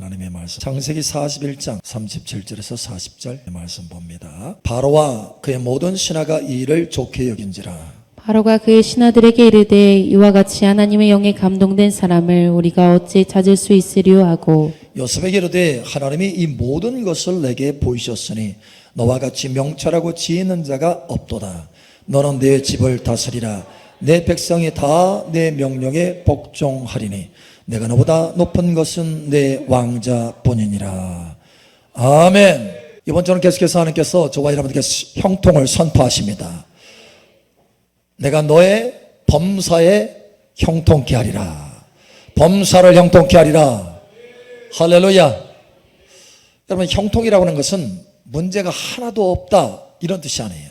하나님의 말씀 창세기 41장 37절에서 40절 말씀 봅니다. 바로와 그의 모든 신하가 이 일을 좋게 여긴지라. 바로가 그의 신하들에게 이르되 이와 같이 하나님의 영에 감동된 사람을 우리가 어찌 찾을 수 있으리요 하고 요셉에게 이르되 하나님이 이 모든 것을 내게 보이셨으니 너와 같이 명철하고 지혜 있는 자가 없도다. 너는 내 집을 다스리라. 내 백성이 다 내 명령에 복종하리니 내가 너보다 높은 것은 내 왕자뿐이니라. 아멘. 이번 주는 계속해서 하나님께서 저와 여러분에게 형통을 선포하십니다. 내가 너의 범사에 형통케 하리라. 범사를 형통케 하리라. 할렐루야. 여러분, 형통이라고 하는 것은 문제가 하나도 없다 이런 뜻이 아니에요.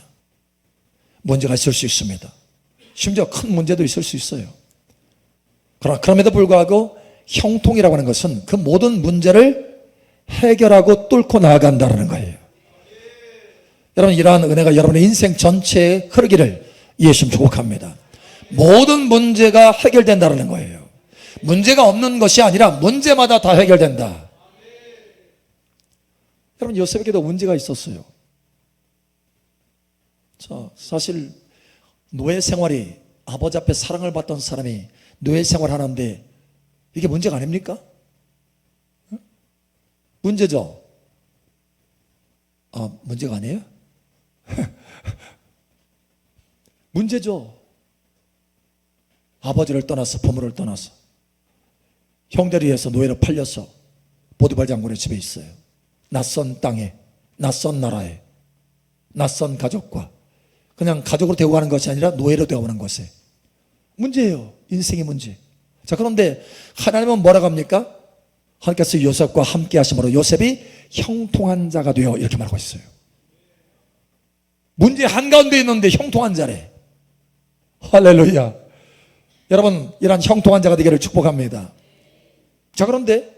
문제가 있을 수 있습니다. 심지어 큰 문제도 있을 수 있어요. 그러나 그럼에도 불구하고 형통이라고 하는 것은 그 모든 문제를 해결하고 뚫고 나아간다는 거예요. 여러분, 이러한 은혜가 여러분의 인생 전체에 흐르기를 예수님 축복합니다. 모든 문제가 해결된다는 거예요. 문제가 없는 것이 아니라 문제마다 다 해결된다. 여러분, 요셉에게도 문제가 있었어요. 자, 사실 노예 생활이, 아버지 앞에 사랑을 받던 사람이 노예 생활하는데 이게 문제가 아닙니까? 문제죠. 문제가 아니에요? 문제죠. 아버지를 떠나서, 부모를 떠나서 형제를 위해서 노예로 팔려서 보디발 장군의 집에 있어요. 낯선 땅에, 낯선 나라에, 낯선 가족과 그냥 가족으로 대우하는 것이 아니라 노예로 대우하는 것에 문제예요. 인생의 문제. 자, 그런데 하나님은 뭐라고 합니까? 하나님께서 요셉과 함께 하심으로 요셉이 형통한 자가 되어 이렇게 말하고 있어요. 문제 한가운데 있는데 형통한 자래. 할렐루야. 여러분, 이러한 형통한 자가 되기를 축복합니다. 자, 그런데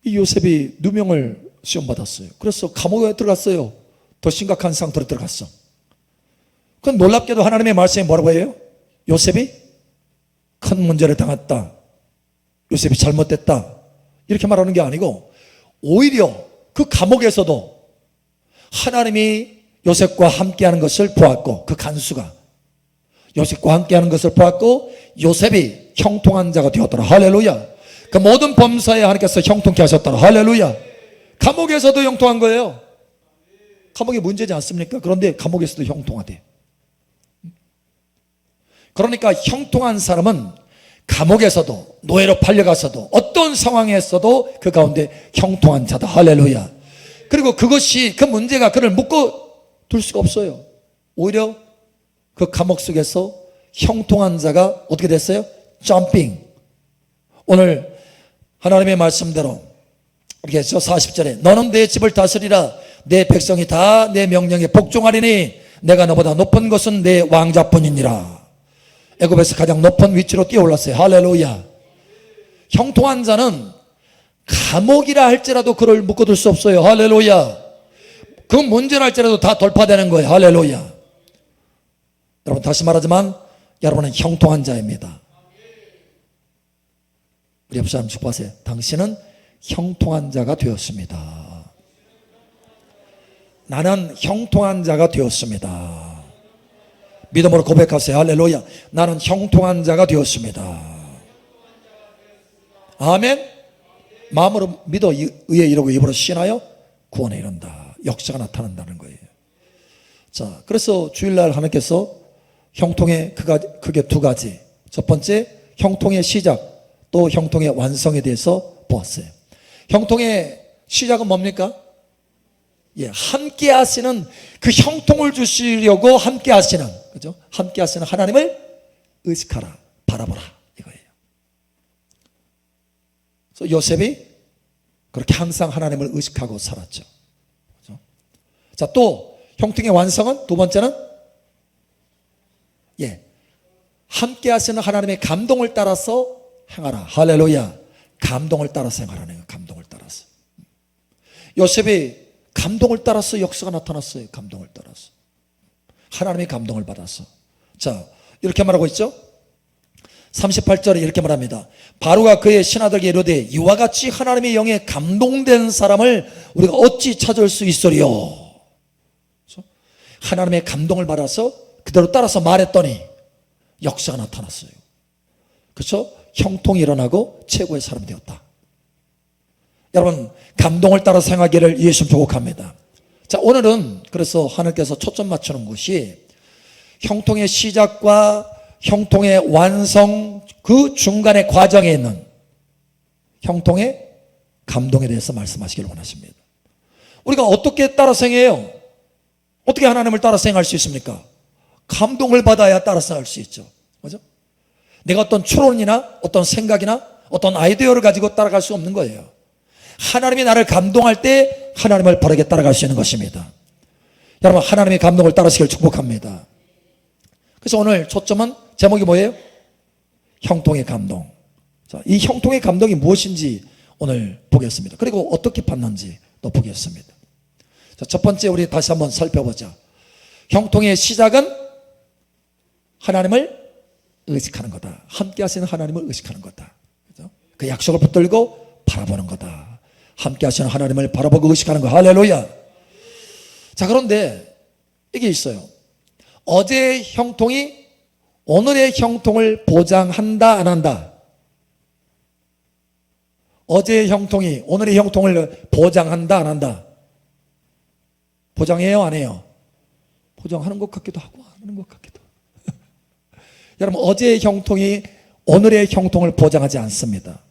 이 요셉이 누명을 시험받았어요. 그래서 감옥에 들어갔어요. 더 심각한 상태로 들어갔어. 그건 놀랍게도 하나님의 말씀이 뭐라고 해요? 요셉이 큰 문제를 당했다, 요셉이 잘못됐다 이렇게 말하는 게 아니고 오히려 그 감옥에서도 하나님이 요셉과 함께하는 것을 보았고, 그 간수가 요셉과 함께하는 것을 보았고 요셉이 형통한 자가 되었더라. 할렐루야. 그 모든 범사에 하나님께서 형통케 하셨더라. 할렐루야. 감옥에서도 형통한 거예요. 감옥이 문제지 않습니까? 그런데 감옥에서도 형통하대. 그러니까 형통한 사람은 감옥에서도, 노예로 팔려가서도, 어떤 상황에서도 그 가운데 형통한 자다. 할렐루야. 그리고 그것이, 그 문제가 그를 묶어둘 수가 없어요. 오히려 그 감옥 속에서 형통한 자가 어떻게 됐어요? 점핑. 오늘 하나님의 말씀대로 이렇게 해서 40절에 너는 내 집을 다스리라. 내 백성이 다 내 명령에 복종하리니 내가 너보다 높은 것은 내 왕자뿐이니라. 애굽에서 가장 높은 위치로 뛰어올랐어요. 할렐루야. 형통한 자는 감옥이라 할지라도 그를 묶어둘 수 없어요. 할렐루야. 그 문제를 할지라도 다 돌파되는 거예요. 할렐루야. 여러분, 다시 말하지만 여러분은 형통한 자입니다. 우리 옆 사람 축복하세요. 당신은 형통한 자가 되었습니다. 나는 형통한 자가 되었습니다. 믿음으로 고백하세요. 할렐루야. 나는 형통한 자가 되었습니다. 아멘. 마음으로 믿어 의에 이르고 입으로 신하여 구원에 이른다. 역사가 나타난다는 거예요. 자, 그래서 주일날 하나님께서 형통의 크게 두 가지, 첫 번째 형통의 시작, 또 형통의 완성에 대해서 보았어요. 형통의 시작은 뭡니까? 함께 하시는, 그 형통을 주시려고 함께 하시는, 그죠? 함께 하시는 하나님을 의식하라, 바라보라, 이거예요. 그래서 요셉이 그렇게 항상 하나님을 의식하고 살았죠. 그죠? 자, 또 형통의 완성은 두 번째는 함께 하시는 하나님의 감동을 따라서 행하라. 할렐루야. 감동을 따라서 행하라는 거예요. 감동을 따라서. 요셉이 감동을 따라서 역사가 나타났어요. 감동을 따라서. 하나님의 감동을 받아서. 자, 이렇게 말하고 있죠. 38절에 이렇게 말합니다. 바로가 그의 신하들에게 이르되 이와 같이 하나님의 영에 감동된 사람을 우리가 어찌 찾을 수 있으리요. 그렇죠? 하나님의 감동을 받아서 그대로 따라서 말했더니 역사가 나타났어요. 그렇죠? 형통이 일어나고 최고의 사람이 되었다. 여러분, 감동을 따라 생하기를 예수 축복합니다. 자, 오늘은 그래서 하나님께서 초점 맞추는 것이 형통의 시작과 형통의 완성, 그 중간의 과정에 있는 형통의 감동에 대해서 말씀하시기를 원하십니다. 우리가 어떻게 따라 생해요? 어떻게 하나님을 따라 생할 수 있습니까? 감동을 받아야 따라 생할 수 있죠. 그죠? 내가 어떤 추론이나 어떤 생각이나 어떤 아이디어를 가지고 따라갈 수 없는 거예요. 하나님이 나를 감동할 때 하나님을 바르게 따라갈 수 있는 것입니다. 여러분, 하나님의 감동을 따르시길 축복합니다. 그래서 오늘 초점은 제목이 뭐예요? 형통의 감동. 자, 이 형통의 감동이 무엇인지 오늘 보겠습니다. 그리고 어떻게 받는지 또 보겠습니다. 자, 첫 번째 우리 다시 한번 살펴보자. 형통의 시작은 하나님을 의식하는 거다. 함께 하시는 하나님을 의식하는 거다. 그죠? 그 약속을 붙들고 바라보는 거다. 함께 하시는 하나님을 바라보고 의식하는 거. 할렐루야. 자, 그런데 이게 있어요. 어제의 형통이 오늘의 형통을 보장한다, 안 한다? 어제의 형통이 오늘의 형통을 보장한다, 안 한다? 보장해요, 안 해요? 보장하는 것 같기도 하고 안 하는 것 같기도 하고. 여러분, 어제의 형통이 오늘의 형통을 보장하지 않습니다.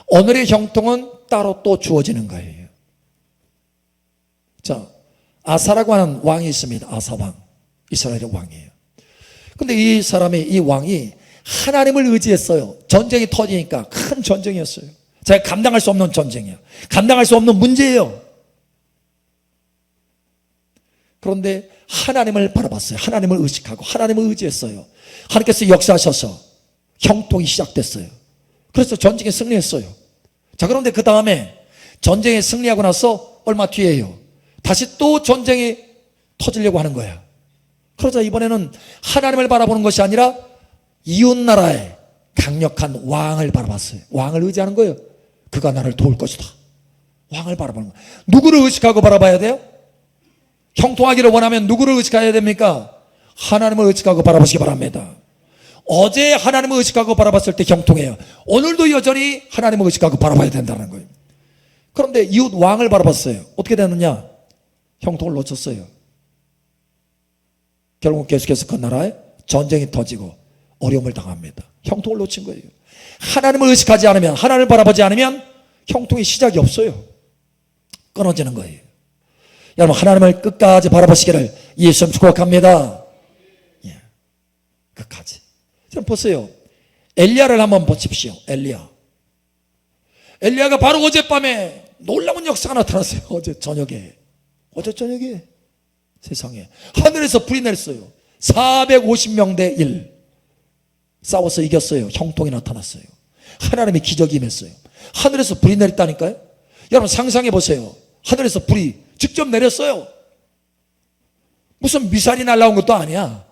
오늘의 형통은 따로 또 주어지는 거예요. 자, 아사라고 하는 왕이 있습니다. 아사왕, 이스라엘의 왕이에요. 근데 이 사람이, 이 왕이 하나님을 의지했어요. 전쟁이 터지니까 큰 전쟁이었어요. 제가 감당할 수 없는 전쟁이에요. 감당할 수 없는 문제예요. 그런데 하나님을 바라봤어요. 하나님을 의식하고 하나님을 의지했어요. 하나님께서 역사하셔서 형통이 시작됐어요. 그래서 전쟁에 승리했어요. 자, 그런데 그 다음에 전쟁에 승리하고 나서 얼마 뒤에요, 다시 또 전쟁이 터지려고 하는 거야. 그러자 이번에는 하나님을 바라보는 것이 아니라 이웃나라의 강력한 왕을 바라봤어요. 왕을 의지하는 거예요. 그가 나를 도울 것이다. 왕을 바라보는 거예요. 누구를 의식하고 바라봐야 돼요? 형통하기를 원하면 누구를 의식해야 됩니까? 하나님을 의식하고 바라보시기 바랍니다. 어제 하나님을 의식하고 바라봤을 때 형통해요. 오늘도 여전히 하나님을 의식하고 바라봐야 된다는 거예요. 그런데 이웃 왕을 바라봤어요. 어떻게 됐느냐? 형통을 놓쳤어요. 결국 계속해서 그 나라에 전쟁이 터지고 어려움을 당합니다. 형통을 놓친 거예요. 하나님을 의식하지 않으면, 하나님을 바라보지 않으면 형통의 시작이 없어요. 끊어지는 거예요. 여러분, 하나님을 끝까지 바라보시기를 예수 축복합니다. 예, 끝까지. 좀 보세요. 엘리야를 한번 보십시오. 엘리야가 바로 어젯밤에 놀라운 역사가 나타났어요. 어제 저녁에 세상에 하늘에서 불이 내렸어요. 450명 대 1 싸워서 이겼어요. 형통이 나타났어요. 하나님의 기적이 임했어요. 하늘에서 불이 내렸다니까요. 여러분, 상상해 보세요. 하늘에서 불이 직접 내렸어요. 무슨 미사일이 날라온 것도 아니야.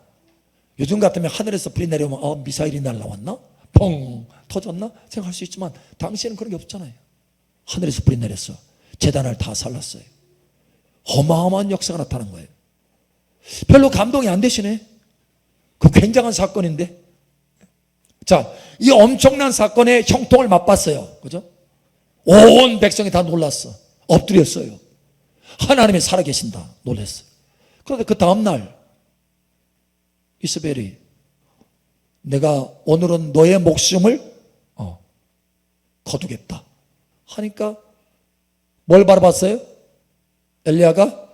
요즘 같으면 하늘에서 불이 내려오면 미사일이 날라왔나? 펑 터졌나? 생각할 수 있지만 당시에는 그런 게 없잖아요. 하늘에서 불이 내렸어. 제단을 다 살랐어요. 어마어마한 역사가 나타난 거예요. 별로 감동이 안 되시네. 그 굉장한 사건인데. 자, 이 엄청난 사건의 형통을 맛봤어요. 그죠? 온 백성이 다 놀랐어. 엎드렸어요. 하나님이 살아계신다. 놀랐어요. 그런데 그 다음날 이스벨이 내가 오늘은 너의 목숨을 거두겠다 하니까 뭘 바라봤어요? 엘리야가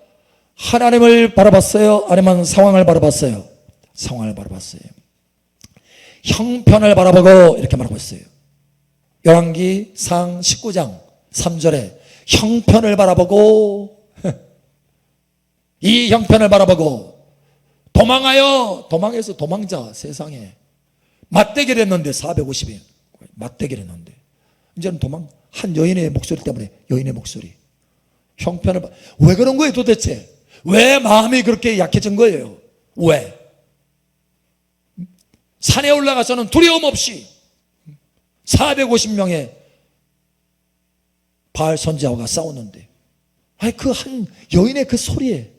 하나님을 바라봤어요? 아니면 상황을 바라봤어요? 상황을 바라봤어요. 형편을 바라보고 이렇게 말하고 있어요. 열왕기상 19장 3절에 형편을 바라보고 이 형편을 바라보고 도망해서 도망자. 세상에 맞대기를 했는데 450인 맞대기를 했는데 이제는 한 여인의 목소리 때문에, 여인의 목소리, 형편을 왜 그런 거예요 도대체? 왜 마음이 그렇게 약해진 거예요? 왜? 산에 올라가서는 두려움 없이 450명의 바알 선지자와 싸웠는데, 아니 그 한 여인의 그 소리에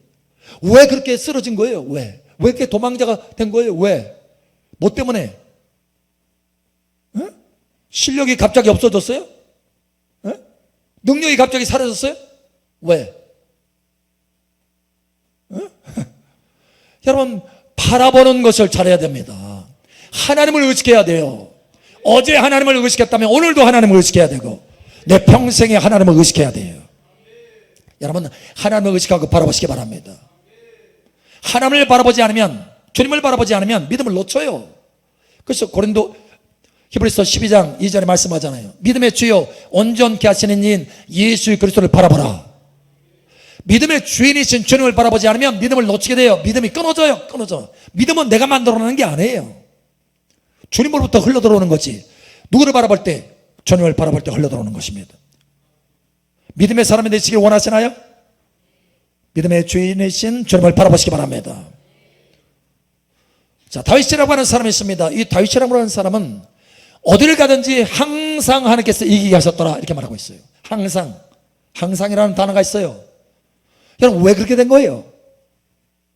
왜 그렇게 쓰러진 거예요? 왜 이렇게 도망자가 된 거예요? 왜? 뭐 때문에? 에? 실력이 갑자기 없어졌어요? 에? 능력이 갑자기 사라졌어요? 왜? 에? 여러분, 바라보는 것을 잘해야 됩니다. 하나님을 의식해야 돼요. 어제 하나님을 의식했다면 오늘도 하나님을 의식해야 되고, 내 평생에 하나님을 의식해야 돼요. 여러분, 하나님을 의식하고 바라보시기 바랍니다. 하나님을 바라보지 않으면, 주님을 바라보지 않으면 믿음을 놓쳐요. 그래서 히브리서 12장 2절에 말씀하잖아요. 믿음의 주요 온전케 하시는 이인 예수 그리스도를 바라보라. 믿음의 주인이신 주님을 바라보지 않으면 믿음을 놓치게 돼요. 믿음이 끊어져요. 믿음은 내가 만들어내는 게 아니에요. 주님으로부터 흘러들어오는 거지. 누구를 바라볼 때? 주님을 바라볼 때 흘러들어오는 것입니다. 믿음의 사람이 되시길 원하시나요? 믿음의 주인이신 주님을 바라보시기 바랍니다. 자, 다윗이라고 하는 사람이 있습니다. 이 다윗이라고 하는 사람은 어디를 가든지 항상 하나님께서 이기게 하셨더라, 이렇게 말하고 있어요. 항상이라는 단어가 있어요. 여러분, 왜 그렇게 된 거예요?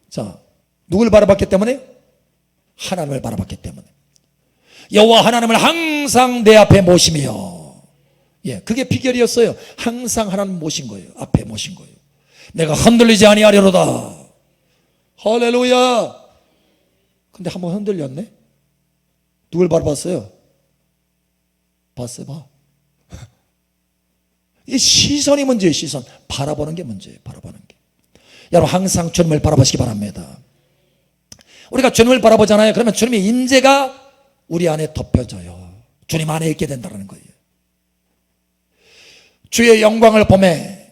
자, 누구를 바라봤기 때문에? 하나님을 바라봤기 때문에. 여호와 하나님을 항상 내 앞에 모시며, 그게 비결이었어요. 항상 하나님 모신 거예요. 앞에 모신 거예요. 내가 흔들리지 아니하려로다. 할렐루야. 근데 한번 흔들렸네. 누굴 바라봤어요? 봤어요, 봐. 이 시선이 문제예요. 시선. 바라보는 게 문제예요. 바라보는 게. 여러분, 항상 주님을 바라보시기 바랍니다. 우리가 주님을 바라보잖아요. 그러면 주님의 임재가 우리 안에 덮여져요. 주님 안에 있게 된다는 거예요. 주의 영광을 보매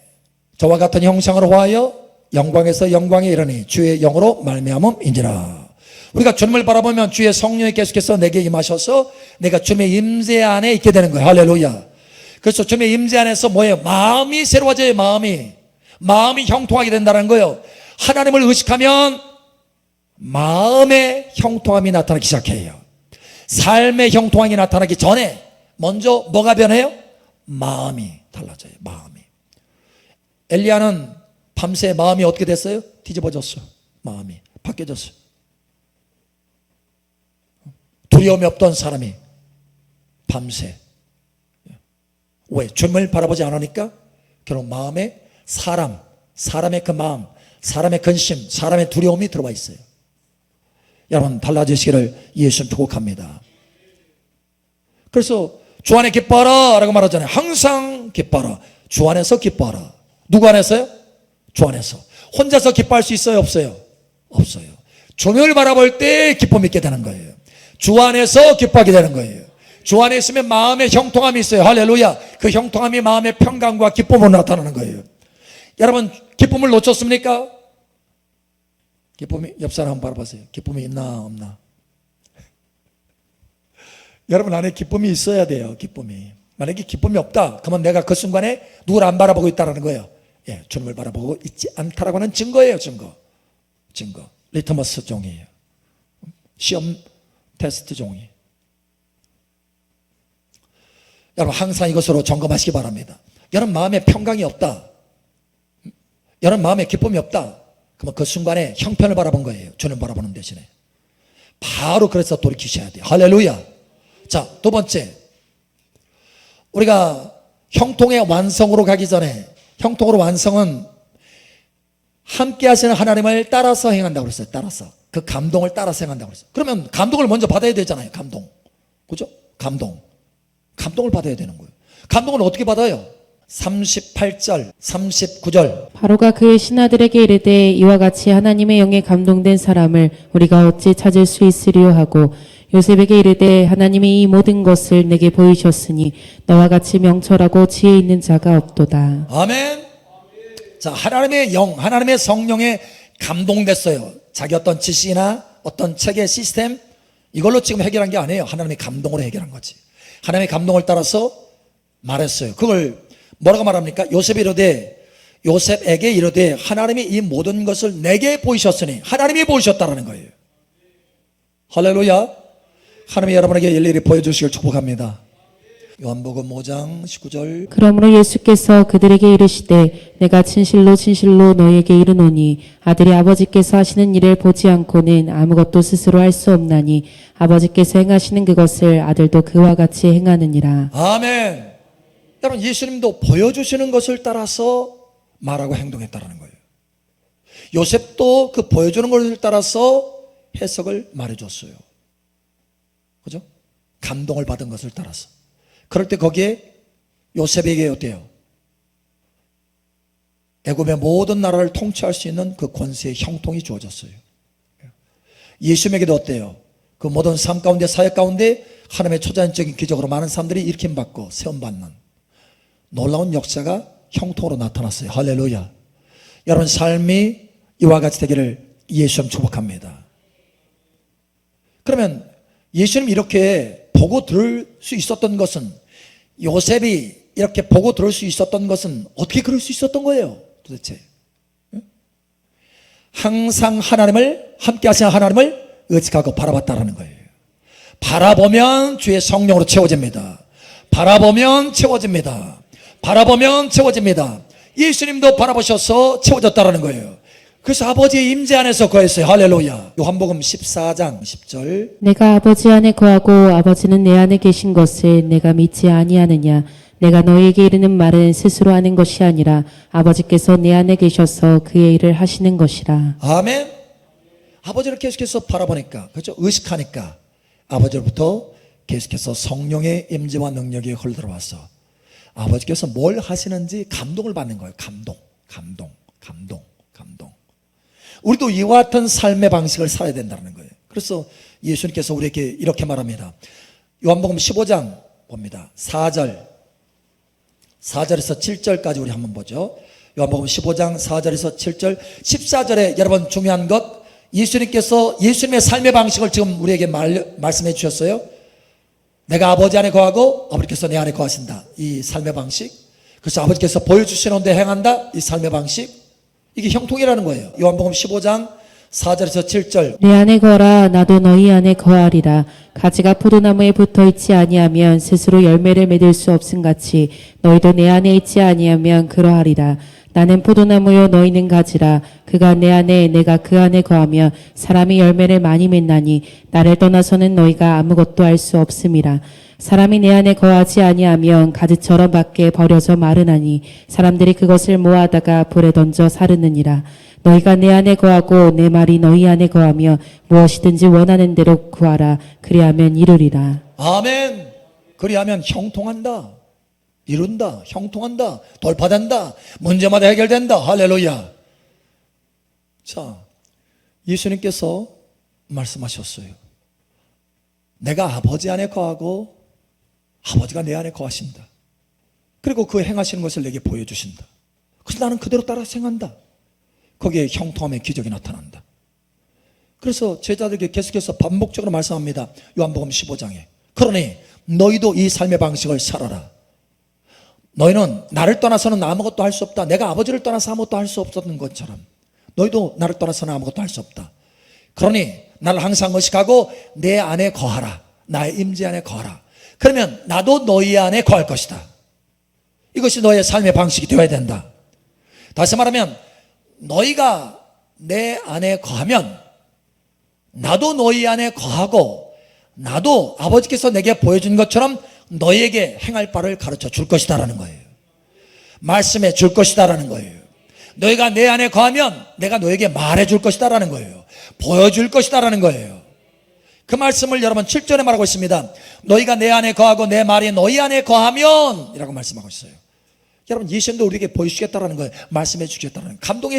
저와 같은 형상으로 화하여 영광에서 영광에 이르니 주의 영으로 말미암음인지라. 우리가 주님을 바라보면 주의 성령이 계속해서 내게 임하셔서 내가 주님의 임재 안에 있게 되는 거예요. 할렐루야. 그래서 주님의 임재 안에서 뭐예요? 마음이 새로워져요. 마음이 형통하게 된다는 거예요. 하나님을 의식하면 마음의 형통함이 나타나기 시작해요. 삶의 형통함이 나타나기 전에 먼저 뭐가 변해요? 마음이 달라져요. 마음이. 엘리야는 밤새 마음이 어떻게 됐어요? 뒤집어졌어요. 마음이 바뀌어졌어요. 두려움이 없던 사람이 밤새, 왜? 주님을 바라보지 않으니까 결국 마음에 사람의 그 마음, 사람의 근심, 사람의 두려움이 들어와 있어요. 여러분, 달라지시기를 예수님 축복합니다. 그래서 주 안에 기뻐하라 라고 말하잖아요. 항상 기뻐하라. 주 안에서 기뻐하라. 누구 안에서요? 주 안에서. 혼자서 기뻐할 수 있어요? 없어요? 없어요. 주님을 바라볼 때 기쁨이 있게 되는 거예요. 주 안에서 기뻐하게 되는 거예요. 주 안에 있으면 마음의 형통함이 있어요. 할렐루야. 그 형통함이 마음의 평강과 기쁨으로 나타나는 거예요. 여러분, 기쁨을 놓쳤습니까? 기쁨이, 옆 사람 한번 바라보세요. 기쁨이 있나 없나? 여러분 안에 기쁨이 있어야 돼요. 기쁨이. 만약에 기쁨이 없다, 그러면 내가 그 순간에 누구를 안 바라보고 있다는 거예요. 주님을 바라보고 있지 않다라고 하는 증거예요. 증거. 리트머스 종이에요. 시험 테스트 종이. 여러분, 항상 이것으로 점검하시기 바랍니다. 여러분 마음에 평강이 없다, 여러분 마음에 기쁨이 없다, 그러면 그 순간에 형편을 바라본 거예요. 주님 바라보는 대신에. 바로 그래서 돌이키셔야 돼요. 할렐루야. 자, 두 번째, 우리가 형통의 완성으로 가기 전에, 형통으로 완성은 함께 하시는 하나님을 따라서 행한다고 그랬어요. 따라서. 그 감동을 따라서 행한다고 그랬어요. 그러면 감동을 먼저 받아야 되잖아요. 감동. 그죠? 감동을 받아야 되는 거예요. 감동을 어떻게 받아요? 38절, 39절. 바로가 그의 신하들에게 이르되 이와 같이 하나님의 영에 감동된 사람을 우리가 어찌 찾을 수 있으리요 하고 요셉에게 이르되 하나님이 이 모든 것을 내게 보이셨으니 너와 같이 명철하고 지혜 있는 자가 없도다. 아멘. 자, 하나님의 영, 하나님의 성령에 감동됐어요. 자기 어떤 지식이나 어떤 책의 시스템, 이걸로 지금 해결한 게 아니에요. 하나님의 감동으로 해결한 거지. 하나님의 감동을 따라서 말했어요. 그걸 뭐라고 말합니까? 요셉에게 이르되 하나님이 이 모든 것을 내게 보이셨으니, 하나님이 보이셨다라는 거예요. 할렐루야. 하나님이 여러분에게 일일이 보여주시길 축복합니다. 요한복음 5장 19절. 그러므로 예수께서 그들에게 이르시되 내가 진실로 진실로 너희에게 이르노니 아들이 아버지께서 하시는 일을 보지 않고는 아무것도 스스로 할 수 없나니 아버지께서 행하시는 그것을 아들도 그와 같이 행하느니라. 아멘. 여러분, 예수님도 보여주시는 것을 따라서 말하고 행동했다는 거예요. 요셉도 그 보여주는 것을 따라서 해석을 말해줬어요. 그죠? 감동을 받은 것을 따라서. 그럴 때 거기에 요셉에게 어때요? 애굽의 모든 나라를 통치할 수 있는 그 권세의 형통이 주어졌어요. 예수님에게도 어때요? 그 모든 삶 가운데, 사역 가운데 하나님의 초자연적인 기적으로 많은 사람들이 일으킴받고 세움받는 놀라운 역사가 형통으로 나타났어요. 할렐루야. 여러분 삶이 이와 같이 되기를 예수님 축복합니다. 그러면 예수님 이렇게 보고 들을 수 있었던 것은, 요셉이 이렇게 보고 들을 수 있었던 것은 어떻게 그럴 수 있었던 거예요 도대체? 항상 하나님을, 함께 하시는 하나님을 의식하고 바라봤다라는 거예요. 바라보면 주의 성령으로 채워집니다. 바라보면 채워집니다. 바라보면 채워집니다. 예수님도 바라보셔서 채워졌다라는 거예요. 그래서 아버지의 임재 안에서 거했어요. 할렐루야. 요한복음 14장 10절. 내가 아버지 안에 거하고 아버지는 내 안에 계신 것을 내가 믿지 아니하느냐. 내가 너희에게 이르는 말은 스스로 하는 것이 아니라 아버지께서 내 안에 계셔서 그의 일을 하시는 것이라. 아멘. 아버지를 계속해서 바라보니까, 그렇죠? 의식하니까 아버지로부터 계속해서 성령의 임재와 능력이 흘러들어와서 아버지께서 뭘 하시는지 감동을 받는 거예요. 감동. 우리도 이와 같은 삶의 방식을 살아야 된다는 거예요. 그래서 예수님께서 우리에게 이렇게 말합니다. 요한복음 15장 봅니다. 4절에서 7절까지 우리 한번 보죠. 요한복음 15장 4절에서 7절. 14절에 여러분 중요한 것, 예수님께서 예수님의 삶의 방식을 지금 우리에게 말씀해 주셨어요. 내가 아버지 안에 거하고 아버지께서 내 안에 거하신다. 이 삶의 방식. 그래서 아버지께서 보여주시는 데 행한다. 이 삶의 방식. 이게 형통이라는 거예요. 요한복음 15장 4절에서 7절. 내 안에 거하라 나도 너희 안에 거하리라. 가지가 포도나무에 붙어 있지 아니하면 스스로 열매를 맺을 수 없음같이 너희도 내 안에 있지 아니하면 그러하리라. 나는 포도나무요 너희는 가지라. 그가 내 안에 내가 그 안에 거하며 사람이 열매를 많이 맺나니 나를 떠나서는 너희가 아무것도 할 수 없음이라. 사람이 내 안에 거하지 아니하면 가지처럼 밖에 버려져 마르나니 사람들이 그것을 모아다가 불에 던져 사르느니라. 너희가 내 안에 거하고 내 말이 너희 안에 거하며 무엇이든지 원하는 대로 구하라. 그리하면 이루리라. 아멘. 그리하면 형통한다. 이룬다. 형통한다. 돌파된다. 문제마다 해결된다. 할렐루야. 자, 예수님께서 말씀하셨어요. 내가 아버지 안에 거하고 아버지가 내 안에 거하신다. 그리고 그 행하시는 것을 내게 보여주신다. 그래서 나는 그대로 따라 행한다. 거기에 형통함의 기적이 나타난다. 그래서 제자들에게 계속해서 반복적으로 말씀합니다. 요한복음 15장에. 그러니 너희도 이 삶의 방식을 살아라. 너희는 나를 떠나서는 아무것도 할 수 없다. 내가 아버지를 떠나서 아무것도 할 수 없었던 것처럼 너희도 나를 떠나서는 아무것도 할 수 없다. 그러니 나를 항상 의식하고 내 안에 거하라. 나의 임재 안에 거하라. 그러면 나도 너희 안에 거할 것이다. 이것이 너의 삶의 방식이 되어야 된다. 다시 말하면 너희가 내 안에 거하면 나도 너희 안에 거하고 나도 아버지께서 내게 보여준 것처럼 너희에게 행할 바를 가르쳐 줄 것이다라는 거예요. 말씀해 줄 것이다라는 거예요. 너희가 내 안에 거하면 내가 너에게 말해 줄 것이다라는 거예요. 보여줄 것이다라는 거예요. 그 말씀을 여러분 7절에 말하고 있습니다. 너희가 내 안에 거하고 내 말이 너희 안에 거하면 이라고 말씀하고 있어요. 여러분 예수님도 우리에게 보여주시겠다라는 거예요. 말씀해 주시겠다라는 거예요. 감동해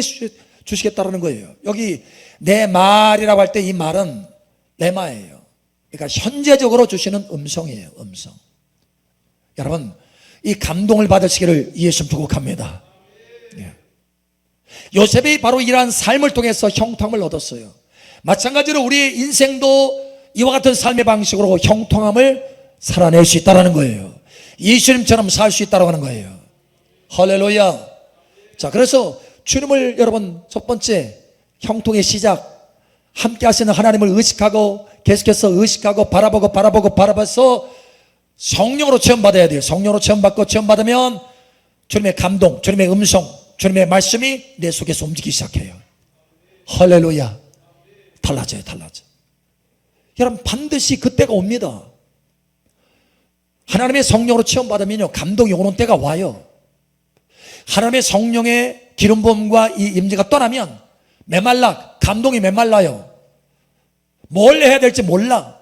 주시겠다라는 거예요. 여기 내 말이라고 할 때 이 말은 레마예요. 그러니까 현재적으로 주시는 음성이에요. 음성. 여러분 이 감동을 받으시기를 예수님 축복합니다. 예. 요셉이 바로 이러한 삶을 통해서 형통함을 얻었어요. 마찬가지로 우리의 인생도 이와 같은 삶의 방식으로 형통함을 살아낼 수 있다는 거예요. 예수님처럼 살 수 있다고 하는 거예요. 할렐루야. 자, 그래서 주님을 여러분 첫 번째 형통의 시작 함께 하시는 하나님을 의식하고 계속해서 의식하고 바라봐서 성령으로 체험받아야 돼요. 성령으로 체험받으면 주님의 감동, 주님의 음성, 주님의 말씀이 내 속에서 움직이기 시작해요. 할렐루야. 달라져요. 여러분 반드시 그때가 옵니다. 하나님의 성령으로 체험받으면요 감동이 오는 때가 와요. 하나님의 성령의 기름 부음과 이 임재가 떠나면 감동이 메말라요. 뭘 해야 될지 몰라.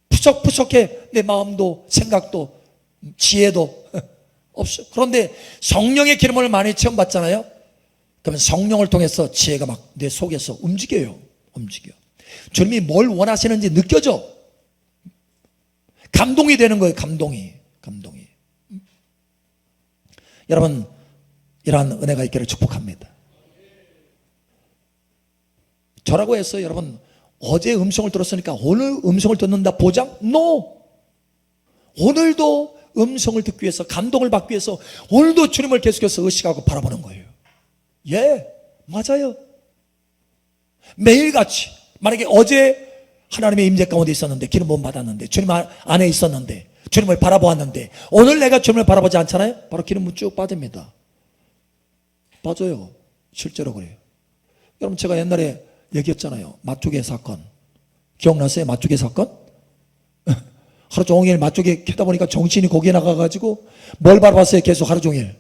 푸석푸석해. 내 마음도 생각도 지혜도 없어. 그런데 성령의 기름을 많이 체험받잖아요. 그러면 성령을 통해서 지혜가 막 내 속에서 움직여. 주님이 뭘 원하시는지 느껴져. 감동이 되는 거예요. 감동이. 여러분 이러한 은혜가 있기를 축복합니다. 저라고 해서 여러분 어제 음성을 들었으니까 오늘 음성을 듣는다 보장? No. 오늘도 음성을 듣기 위해서 감동을 받기 위해서 오늘도 주님을 계속해서 의식하고 바라보는 거예요. 예, 맞아요. 매일같이 만약에 어제 하나님의 임재 가운데 있었는데 기름 부음 받았는데 주님 안에 있었는데 주님을 바라보았는데 오늘 내가 주님을 바라보지 않잖아요. 바로 기름 부음 쭉 빠집니다. 빠져요. 실제로 그래요. 여러분 제가 옛날에 얘기했잖아요. 맛조개 사건 기억나세요? 맛조개 사건? 하루 종일 맛조개 캐다 보니까 정신이 거기에 나가가지고 뭘 바라봤어요? 계속 하루 종일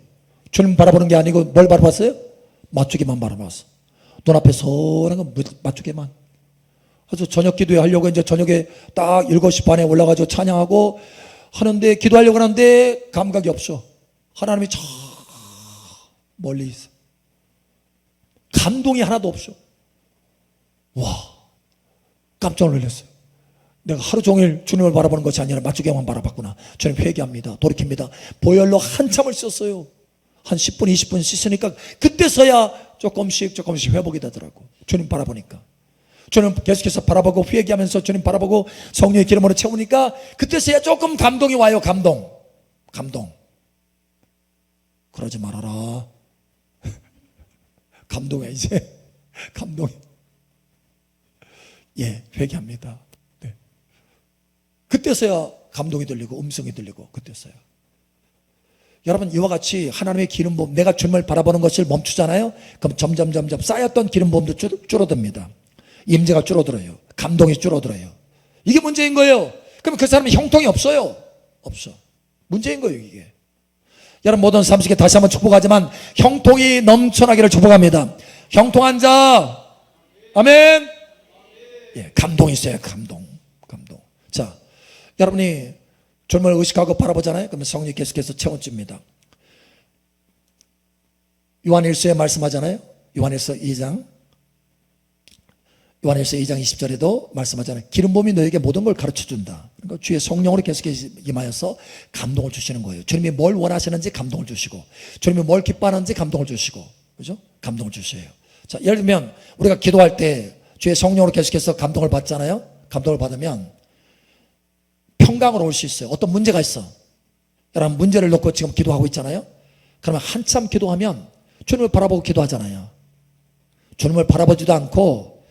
주님 바라보는 게 아니고 뭘 바라봤어요? 맛조개만 바라봤어. 눈앞에 선한 건 맛조개만. 그래서 저녁 기도회 하려고 이제 저녁에 딱 7시 반에 올라가지고 찬양하고 하는데 기도하려고 하는데 감각이 없어. 하나님이 저 멀리 있어. 감동이 하나도 없어. 와, 깜짝 놀랐어요. 내가 하루 종일 주님을 바라보는 것이 아니라 맛조개만 바라봤구나. 주님 회개합니다. 돌이킵니다. 보혈로 한참을 썼어요. 한 10분 20분 씻으니까 그때서야 조금씩 회복이 되더라고. 주님 바라보니까. 주님 계속해서 바라보고 회개하면서 주님 바라보고 성령의 기름으로 채우니까 그때서야 조금 감동이 와요. 감동. 그러지 말아라. 감동해 이제. 감동이. 예, 회개합니다. 네. 그때서야 감동이 들리고 음성이 들리고 그때서야. 여러분 이와 같이 하나님의 기름 부음, 내가 주님을 바라보는 것을 멈추잖아요. 그럼 점점 쌓였던 기름 부음도 줄어듭니다. 임재가 줄어들어요. 감동이 줄어들어요. 이게 문제인 거예요. 그럼 그 사람은 형통이 없어요. 없어. 문제인 거예요 이게. 여러분 모든 삼식에 다시 한번 축복하지만 형통이 넘쳐나기를 축복합니다. 형통한 자 아멘. 예, 감동이 있어요. 감동. 자, 여러분이 주님을 의식하고 바라보잖아요. 그러면 성령이 계속해서 채워줍니다. 요한일서에 말씀하잖아요. 요한일서 2장 20절에도 말씀하잖아요. 기름 부음이 너에게 모든 걸 가르쳐준다. 그러니까 주의 성령으로 계속해서 임하여서 감동을 주시는 거예요. 주님이 뭘 원하시는지 감동을 주시고 주님이 뭘 기뻐하는지 감동을 주시고 그죠? 감동을 주셔요. 자, 예를 들면 우리가 기도할 때 주의 성령으로 계속해서 감동을 받잖아요. 감동을 받으면 평강으로 올 수 있어요. 어떤 문제가 있어. 여러분 문제를 놓고 지금 기도하고 있잖아요. 그러면 한참 기도하면 주님을 바라보고 기도하잖아요. 주님을 바라보지도 않고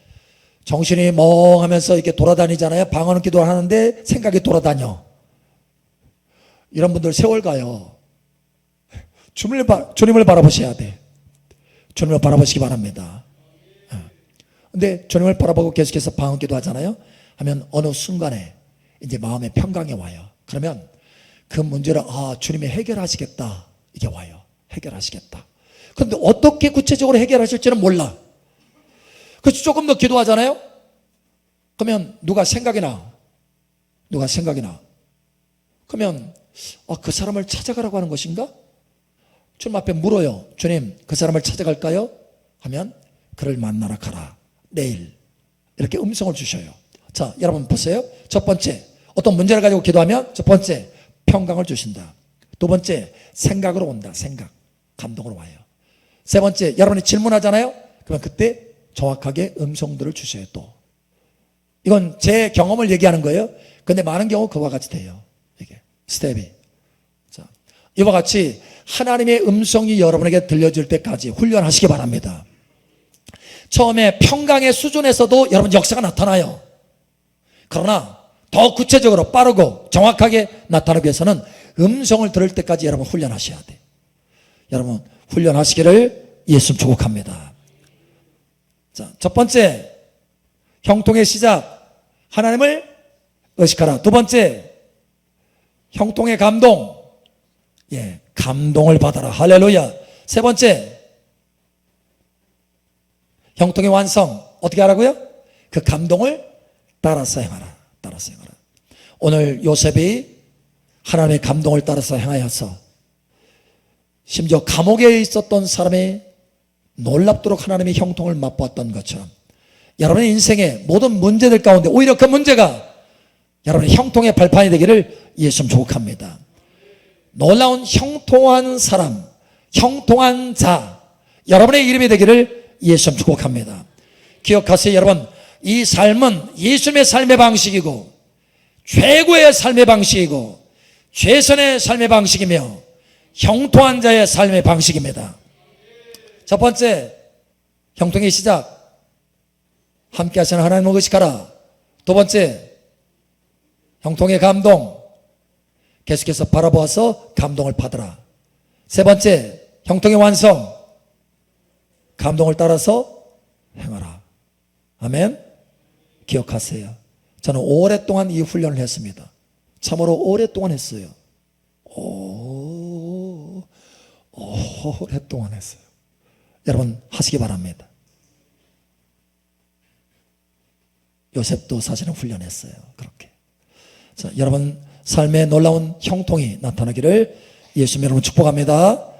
정신이 멍하면서 이렇게 돌아다니잖아요. 방언은 기도를 하는데 생각이 돌아다녀. 이런 분들 세월 가요. 주님을 바라보셔야 돼. 주님을 바라보시기 바랍니다. 근데 주님을 바라보고 계속해서 방언 기도하잖아요. 하면 어느 순간에 이제 마음에 평강이 와요. 그러면 그 문제를 주님이 해결하시겠다. 이게 와요. 해결하시겠다. 그런데 어떻게 구체적으로 해결하실지는 몰라. 그래서 조금 더 기도하잖아요. 그러면 누가 생각이 나. 그러면 그 사람을 찾아가라고 하는 것인가? 주님 앞에 물어요. 주님 그 사람을 찾아갈까요? 하면 그를 만나러 가라. 내일. 이렇게 음성을 주셔요. 자, 여러분 보세요. 첫 번째, 어떤 문제를 가지고 기도하면 첫 번째, 평강을 주신다. 두 번째, 생각으로 온다. 생각. 감동으로 와요. 세 번째, 여러분이 질문하잖아요. 그러면 그때 정확하게 음성들을 주셔요. 또 이건 제 경험을 얘기하는 거예요. 근데 많은 경우 그와 같이 돼요. 이게 스텝이. 자, 이와 같이 하나님의 음성이 여러분에게 들려질 때까지 훈련하시기 바랍니다. 처음에 평강의 수준에서도 여러분 역사가 나타나요. 그러나 더 구체적으로 빠르고 정확하게 나타나기 위해서는 음성을 들을 때까지 여러분 훈련하셔야 돼요. 여러분 훈련하시기를 예수 축복합니다. 자, 첫 번째 형통의 시작, 하나님을 의식하라. 두 번째 형통의 감동, 감동을 받아라. 할렐루야. 세 번째 형통의 완성, 어떻게 하라고요? 그 감동을 따라서 행하라. 따라서 행하라. 오늘 요셉이 하나님의 감동을 따라서 행하여서 심지어 감옥에 있었던 사람이 놀랍도록 하나님의 형통을 맛보았던 것처럼 여러분의 인생의 모든 문제들 가운데 오히려 그 문제가 여러분의 형통의 발판이 되기를 예수 축복합니다. 놀라운 형통한 사람, 형통한 자, 여러분의 이름이 되기를 예수 축복합니다. 기억하세요. 여러분, 이 삶은 예수님의 삶의 방식이고 최고의 삶의 방식이고 최선의 삶의 방식이며 형통한 자의 삶의 방식입니다. 첫 번째 형통의 시작, 함께 하시는 하나님을 의식하라. 두 번째 형통의 감동, 계속해서 바라보아서 감동을 받으라. 세 번째 형통의 완성, 감동을 따라서 행하라. 아멘. 기억하세요. 저는 오랫동안 이 훈련을 했습니다. 참으로 오랫동안 했어요. 오랫동안 했어요. 여러분 하시기 바랍니다. 요셉도 사실은 훈련했어요. 그렇게. 자, 여러분 삶의 놀라운 형통이 나타나기를 예수님 여러분 축복합니다.